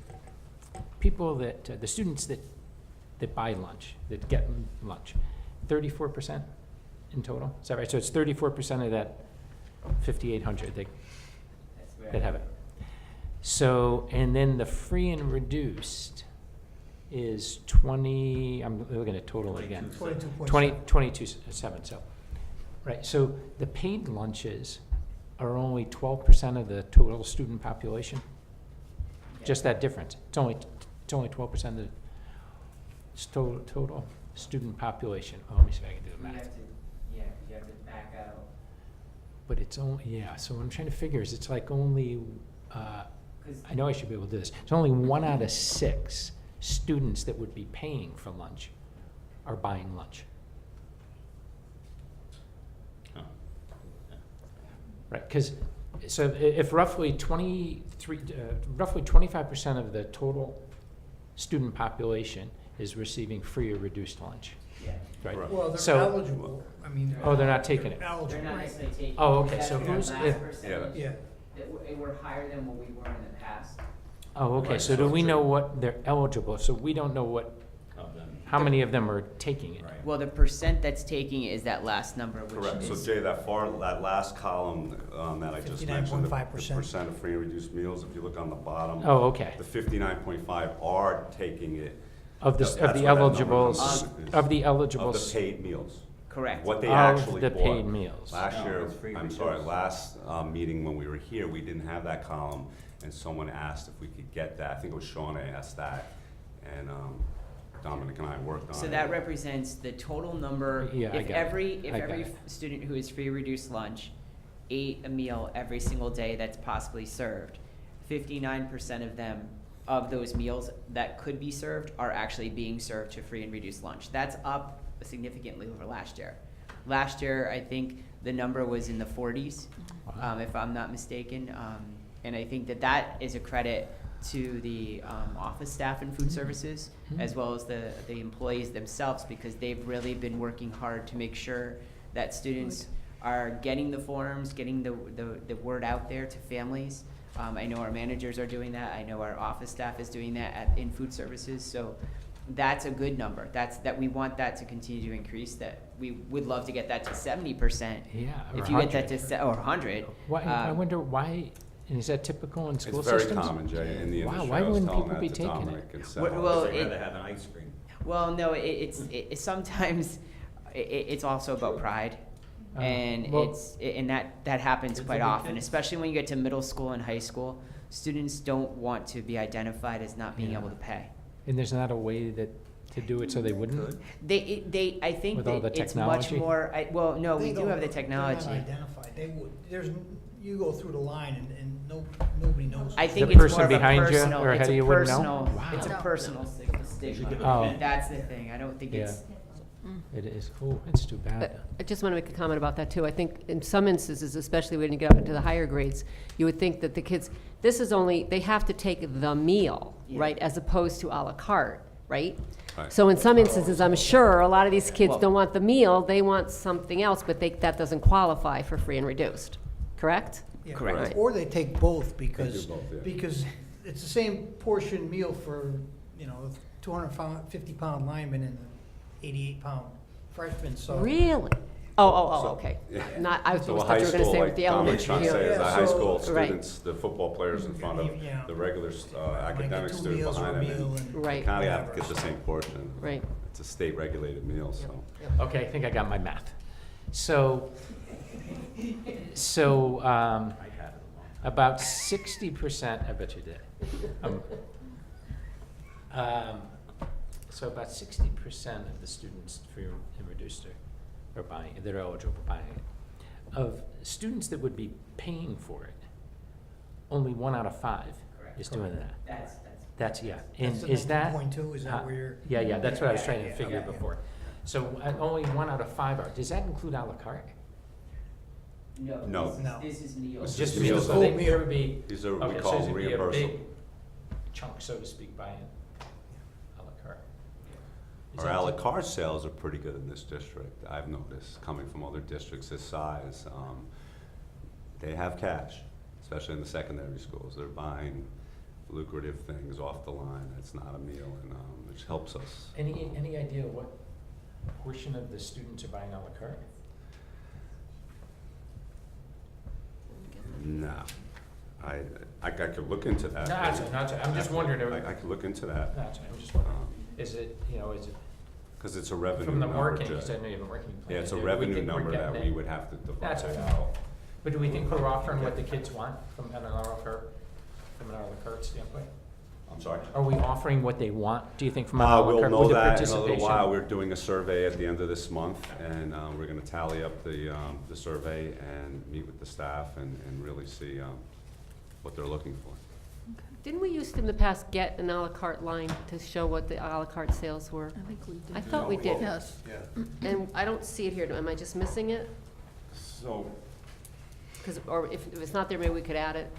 people that, the students that buy lunch, that get lunch, 34% in total? Is that right? So it's 34% of that 5,800 that have it. So, and then the free and reduced is 20, I'm looking at total again. 22.7, so, right, so the paid lunches are only 12% of the total student population? Just that difference, it's only 12% of the total student population. Oh, let me see if I can do the math. You have to back out. But it's only, yeah, so what I'm trying to figure is it's like only, I know I should be able to do this, it's only 1 out of 6 students that would be paying for lunch are buying lunch. Oh. Right, because, so if roughly 25% of the total student population is receiving free or reduced lunch, Yeah. right? Right. Well, they're So- eligible, I mean. Oh, they're not taking it. They're Eligible, not right. necessarily taking. Oh, okay, That's so the who's- last if- percentage. Yeah. We're higher than what we were in the past. Oh, okay, Right, so do so we true. know what they're eligible, so we don't know what, Of them. how many of them are taking it? Right. Well, the percent that's taking is that last number, which Correct, so is. Jay, that last column that I just mentioned, the 59.5%. percent of free and reduced meals, if you look on the bottom. Oh, okay, The 59.5 are taking it. of the, That's of where the that number eligibles, is. of the Of eligibles. the paid meals. Correct. What they Of actually the bought. paid meals. Last No, year, it's free I'm reduced. sorry, last meeting when we were here, we didn't have that column, and someone asked if we could get that. I think it was Shauna asked that, and Dominic and I worked on it. So that represents the total number, Yeah, I if got it. I got every it. student who is free reduced lunch ate a meal every single day that's possibly served, 59% of them, of those meals that could be served are actually being served to free and reduced lunch. That's up significantly over last year. Last year, I think the number was in the 40s, if I'm not mistaken. And I think that is a credit to the office staff and food services, as well as the employees themselves, because they've really been working hard to make sure that students are getting the forms, getting the word out there to families. I know our managers are doing that. I know our office staff is doing that in food services. So that's a good number. That we want that to continue to increase. That we would love to get that to 70%. Yeah, or If you get that 100. to or 100. Why, I wonder why, and is that typical in school It's very systems? common, Jay, in the Wow, industry. why I was wouldn't telling people that be to taking Dominic it? and Well, Sal. well, They'd it- rather have an ice cream. Well, no, it's sometimes it's also about pride. And well- and that happens quite often, especially when you get to middle school and high school. Students don't want to be identified as not being Yeah. able to pay. And there's not a way to do it so they wouldn't? I think With all that the it's much technology? more, well, no, They we do don't- have the they're technology. not identified, they would, you go through the line and nobody knows. I think The it's person more of a behind you personal, or it's ahead a of you wouldn't know? personal, Wow. it's a No. personal should stigma. give it a pin. That's the thing, I don't think Yeah. it's, It is, oh, it's too bad. I just want to make a comment about that, too. I think in some instances, especially when you get up into the higher grades, you would think that the kids, this is only, they have to take the meal, Yeah. right, as opposed to à la carte, right? Right. So in some instances, I'm sure, a lot of these kids Well- don't want the meal, they want something else, but that doesn't qualify for free and reduced, correct? Yeah, Correct. Or they take both because, both, yeah. because it's the same portion meal for, 250-pound lineman and an 88-pound freshman, so. Really? Oh, So- okay. Yeah. Not, I So a thought high you were gonna school, say like with the Dominic's elementary. trying to say, is the Yeah, high so- school Right. students, the football players in front of Yeah. the regular academic Two student meals or a behind them. meal and and- Right. Kind of have to get the same portion. Right. It's a state-regulated meal, so. Okay, I think I got my math. So, about 60%, I bet you did. So about 60% of the students free and reduced are buying, that are eligible for buying it. Of students that would be paying for it, only 1 out of 5 Correct. is doing that. that's. That's, yeah. That's And the is that? 19.2, is that uh, where you're? Yeah, that's what I was trying to Yeah, figure okay. before. So only 1 out of 5 are, does that include à la carte? No. No. This is meals. This Just is meals, meals. so they- Full there meal. would be, These are what we okay, call so there'd be a big reimbursable. chunk, so to speak, buying à la carte. Is Our that à la tip- carte sales are pretty good in this district, I've noticed, coming from other districts this size. They have cash, especially in the secondary schools. They're buying lucrative things off the line. It's not a meal, and which helps us. Any idea what portion of the students are buying a la carte? No. I could look into that. I'm just wondering. I could look into that. That's right, I'm just wondering. Is it, is it Because it's a revenue from the number. marketing, you said no, you have a marketing plan. Yeah, it's a Do we revenue think we're number that getting we it? would have to divide That's right. out. But do we think we're offering what the kids want from an a la carte standpoint? I'm sorry? Are we offering what they want, do you think, from an a la We'll carte know with the that in a little participation? while. We're doing a survey at the end of this month, and we're gonna tally up the survey and meet with the staff and really see what they're looking for. Didn't we used to in the past get an à la carte line to show what the à la carte sales were? I think we did. I thought we did. Yes. Yeah. And I don't see it here. Am I just missing it? So, Or if it's not there, maybe we could add it.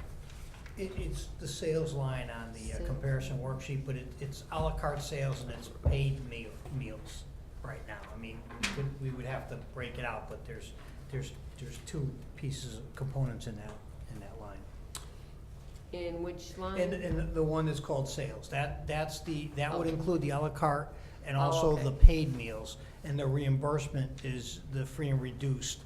It's the sales line on the comparison worksheet, but it's à la carte sales and it's paid meals right now. I mean, we would have to break it out, but there's two pieces, components in that line. In which line? And the one that's called sales, that would include the à la carte and Oh, also okay. the paid meals. And the reimbursement is the free and reduced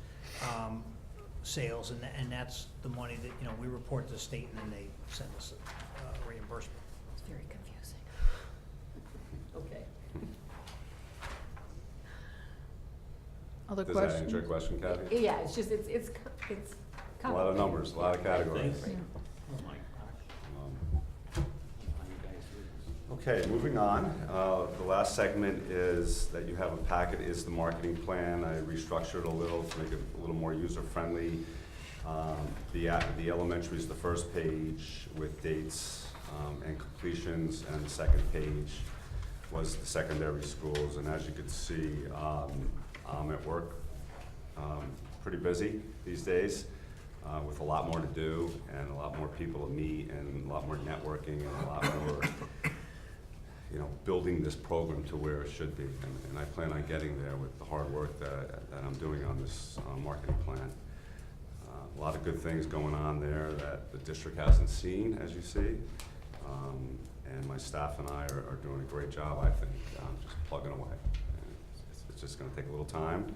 sales, and that's the money that, we report to the state and then they send us reimbursement. It's very confusing. Okay. Other does that answer questions? your question, Kathy? Yeah, it's just, it's A lot of numbers, a lot of categories. Thanks. Yeah. Oh my gosh. Okay, moving on. The last segment is, that you have a packet, is the marketing plan. I restructured a little to make it a little more user-friendly. The elementary is the first page with dates and completions, and the second page was the secondary schools. And as you can see, I'm at work, pretty busy these days, with a lot more to do and a lot more people to meet and a lot more networking and a lot more building this program to where it should be. And I plan on getting there with the hard work that I'm doing on this marketing plan. A lot of good things going on there that the district hasn't seen, as you see. And my staff and I are doing a great job, I think, just plugging away. And it's just gonna take a little time.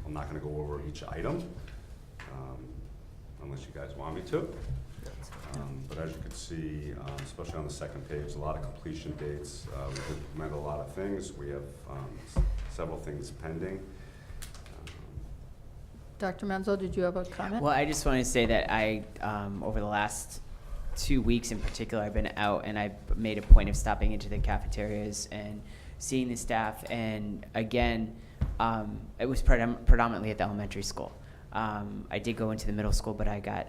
I'm not gonna go over each item, unless you guys want me to. But as you can see, especially on the second page, a lot of completion dates. We've implemented a lot of things. We have several things pending. Dr. Menzel, did you have a comment? Well, I just want to say that I, over the last 2 weeks in particular, I've been out and I made a point of stopping into the cafeterias and seeing the staff. And again, it was predominantly at the elementary school. I did go into the middle school, but I got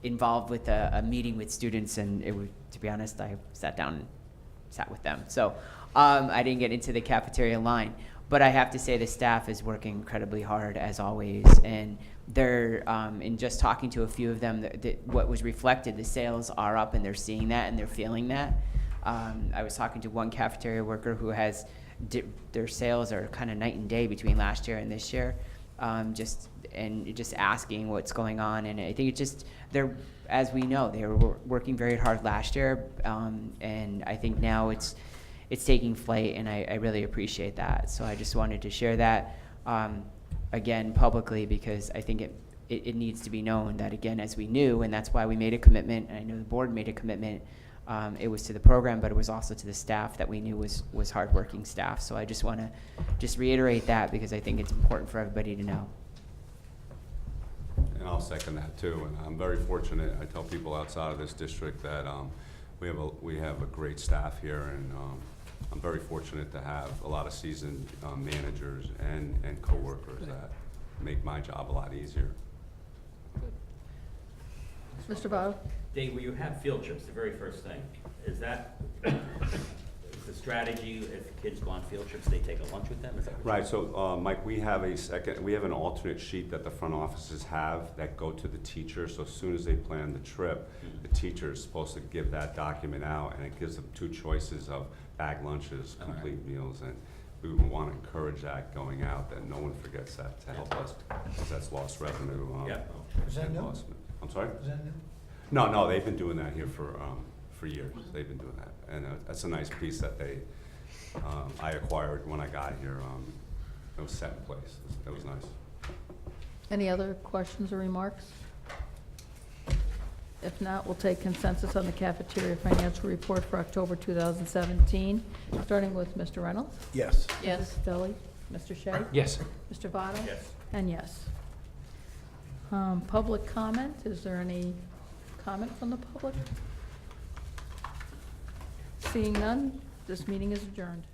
involved with a meeting with students, and it was, to be honest, I sat down and sat with them. So I didn't get into the cafeteria line. But I have to say the staff is working incredibly hard, as always, and they're, in just talking to a few of them, what was reflected, the sales are up, and they're seeing that, and they're feeling that. I was talking to one cafeteria worker who has, their sales are kind of night and day between last year and this year, just asking what's going on, and I think it's just, they're, as we know, they were working very hard last year, and I think now it's taking flight, and I really appreciate that. So I just wanted to share that, again, publicly, because I think it needs to be known that, again, as we knew, and that's why we made a commitment, and I know the board made a commitment, it was to the program, but it was also to the staff that we knew was hardworking staff. So I just want to just reiterate that, because I think it's important for everybody to know. And I'll second that too. And I'm very fortunate. I tell people outside of this district that we have a great staff here, and I'm very fortunate to have a lot of seasoned managers and coworkers that make my job a lot easier. Mr. Bob? Dave, when you have field trips, the very first thing, is that the strategy, if kids go on field trips, they take a lunch with them? Is that what Right, so Mike, we have an alternate sheet that the front offices have that go to the teacher. So as soon as they plan the trip, the teacher is supposed to give that document out, and it gives them two choices of bag lunches, complete meals, and we would want to encourage that going out, that no one forgets that to help us, because that's lost revenue. Yeah. Is that new? endorsement. I'm sorry? Is that new? No, they've been doing that here for years. They've been doing that. And that's a nice piece that I acquired when I got here. It was set in place. It was nice. Any other questions or remarks? If not, we'll take consensus on the cafeteria financial report for October 2017, starting with Mr. Reynolds. Yes. Yes. Mrs. Deli, Mr. Shea? Yes. Mr. Votto? Yes. And yes. Public comment, is there any comment from the public? Seeing none, this meeting is adjourned.